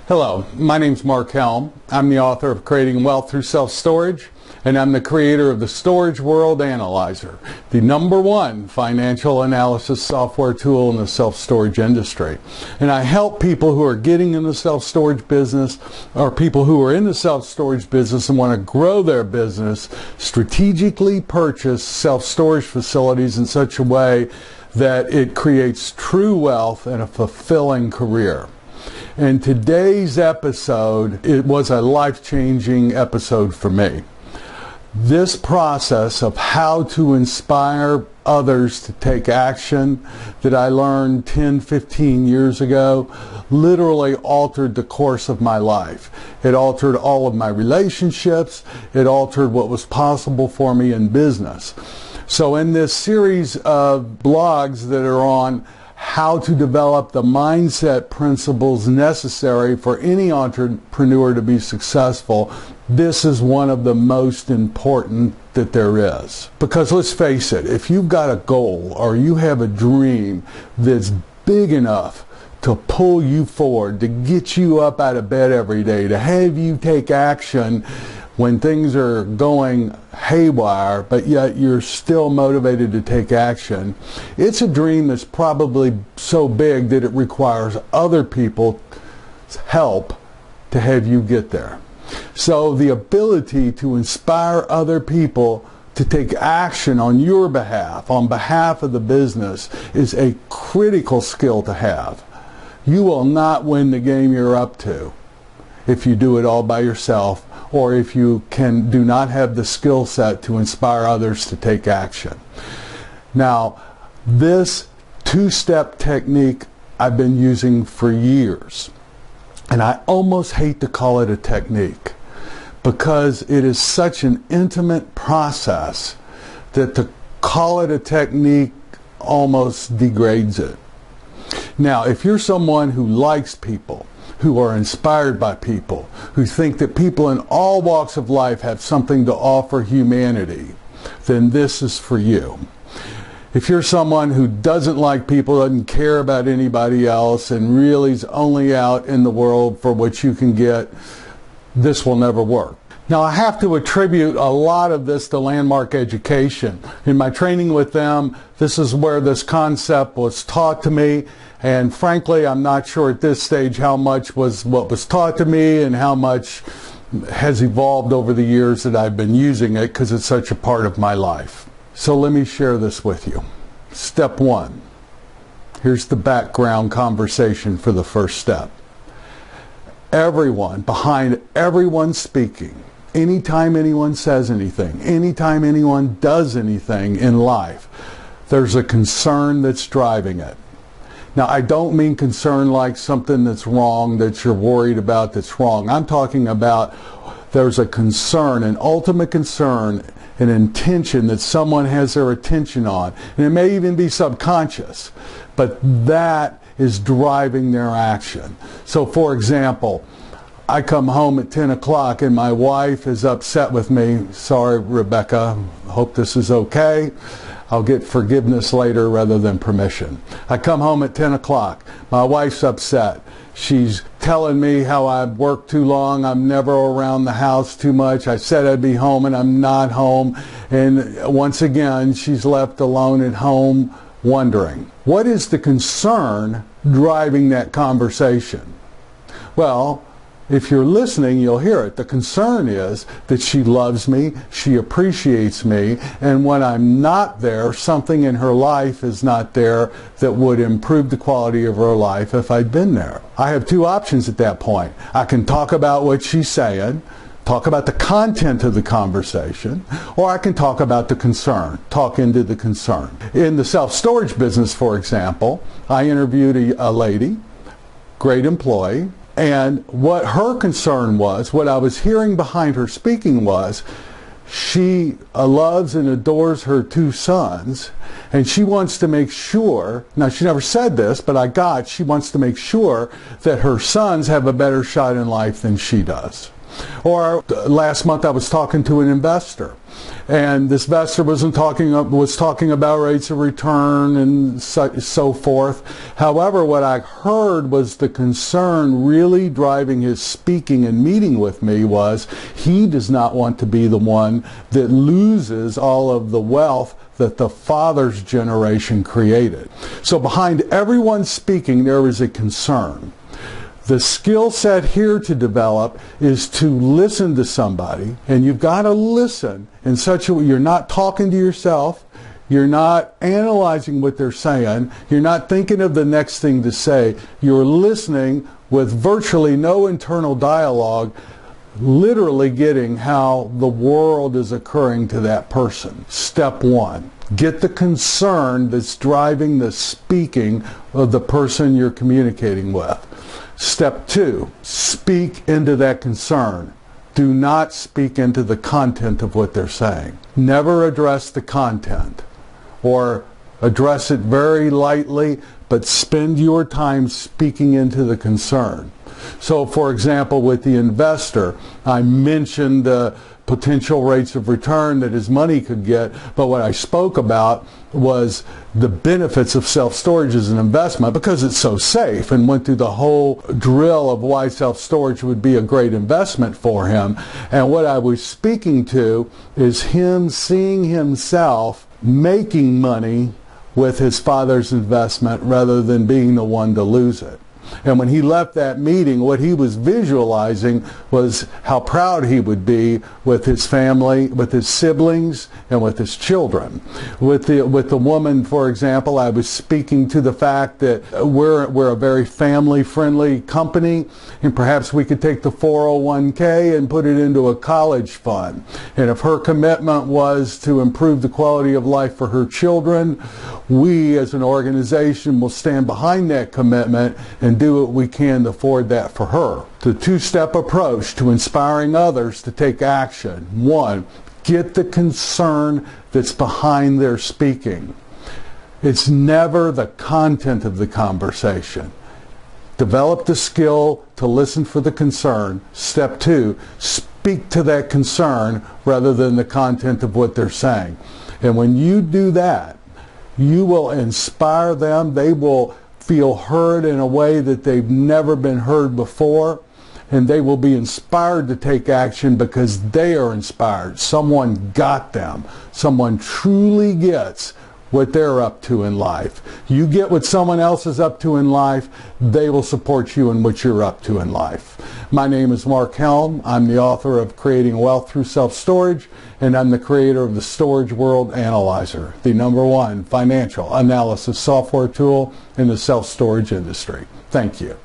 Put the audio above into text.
Hello, my name's Mark Helm. I'm the author of Creating Wealth Through Self-Storage, and I'm the creator of the Storage World Analyzer, the #1 financial analysis software tool in the self-storage industry. And I help people who are getting in the self-storage business, or people who are in the self-storage business and want to grow their business, strategically purchase self-storage facilities in such a way that it creates true wealth and a fulfilling career. And today's episode, it was a life-changing episode for me. This process of how to inspire others to take action that I learned 10, 15 years ago literally altered the course of my life. It altered all of my relationships. It altered what was possible for me in business. So in this series of blogs that are on how to develop the mindset principles necessary for any entrepreneur to be successful, this is one of the most important that there is. Because let's face it, if you've got a goal or you have a dream that's big enough to pull you forward, to get you up out of bed every day, to have you take action when things are going haywire, but yet you're still motivated to take action, it's a dream that's probably so big that it requires other people's help to have you get there. So the ability to inspire other people to take action on your behalf, on behalf of the business, is a critical skill to have. You will not win the game you're up to if you do it all by yourself, or if you do not have the skill set to inspire others to take action. Now, this two-step technique I've been using for years, and I almost hate to call it a technique because it is such an intimate process that to call it a technique almost degrades it. Now, if you're someone who likes people, who are inspired by people, who think that people in all walks of life have something to offer humanity, then this is for you. If you're someone who doesn't like people, doesn't care about anybody else, and really is only out in the world for what you can get, this will never work. Now, I have to attribute a lot of this to Landmark Education. In my training with them, this is where this concept was taught to me. And frankly, I'm not sure at this stage how much was what was taught to me and how much has evolved over the years that I've been using it, because it's such a part of my life. So let me share this with you. Step 1. Here's the background conversation for the first step. Everyone, behind everyone speaking, anytime anyone says anything, anytime anyone does anything in life, there's a concern that's driving it. Now, I don't mean concern like something that's wrong, that you're worried about that's wrong. I'm talking about there's a concern, an ultimate concern, an intention that someone has their attention on. And it may even be subconscious, but that is driving their action. So, for example, I come home at 10 o'clock and my wife is upset with me. Sorry, Rebecca, hope this is okay. I'll get forgiveness later rather than permission. I come home at 10 o'clock. My wife's upset. She's telling me how I've worked too long. I'm never around the house too much. I said I'd be home and I'm not home. And once again, she's left alone at home wondering. What is the concern driving that conversation? Well, if you're listening, you'll hear it. The concern is that she loves me, she appreciates me, and when I'm not there, something in her life is not there that would improve the quality of her life if I'd been there. I have two options at that point. I can talk about what she's saying, talk about the content of the conversation, or I can talk about the concern, talk into the concern. In the self-storage business, for example, I interviewed a lady, great employee, and what her concern was, what I was hearing behind her speaking was, she loves and adores her two sons, and she wants to make sure, now she never said this, but she wants to make sure that her sons have a better shot in life than she does. Or last month I was talking to an investor, and this investor was talking about rates of return and so forth. However, what I heard was the concern really driving his speaking and meeting with me was he does not want to be the one that loses all of the wealth that the father's generation created. So behind everyone speaking, there is a concern. The skill set here to develop is to listen to somebody, and you've got to listen in such a way you're not talking to yourself, you're not analyzing what they're saying, you're not thinking of the next thing to say, you're listening with virtually no internal dialogue, literally getting how the world is occurring to that person. Step one, get the concern that's driving the speaking of the person you're communicating with. Step two, speak into that concern. Do not speak into the content of what they're saying. Never address the content, or address it very lightly, but spend your time speaking into the concern. So, for example, with the investor, I mentioned the potential rates of return that his money could get, but what I spoke about was the benefits of self-storage as an investment because it's so safe, and went through the whole drill of why self-storage would be a great investment for him. And what I was speaking to is him seeing himself making money with his father's investment rather than being the one to lose it. And when he left that meeting, what he was visualizing was how proud he would be with his family, with his siblings, and with his children. With the woman, for example, I was speaking to the fact that we're a very family-friendly company, and perhaps we could take the 401k and put it into a college fund. And if her commitment was to improve the quality of life for her children, we as an organization will stand behind that commitment and do what we can to afford that for her. The two-step approach to inspiring others to take action. One, get the concern that's behind their speaking. It's never the content of the conversation. Develop the skill to listen for the concern. Step two, speak to that concern rather than the content of what they're saying. And when you do that, you will inspire them. They will feel heard in a way that they've never been heard before, and they will be inspired to take action because they are inspired. Someone got them. Someone truly gets what they're up to in life. You get what someone else is up to in life, they will support you in what you're up to in life. My name is Mark Helm. I'm the author of Creating Wealth Through Self-Storage, and I'm the creator of the Storage World Analyzer, the #1 financial analysis software tool in the self-storage industry. Thank you.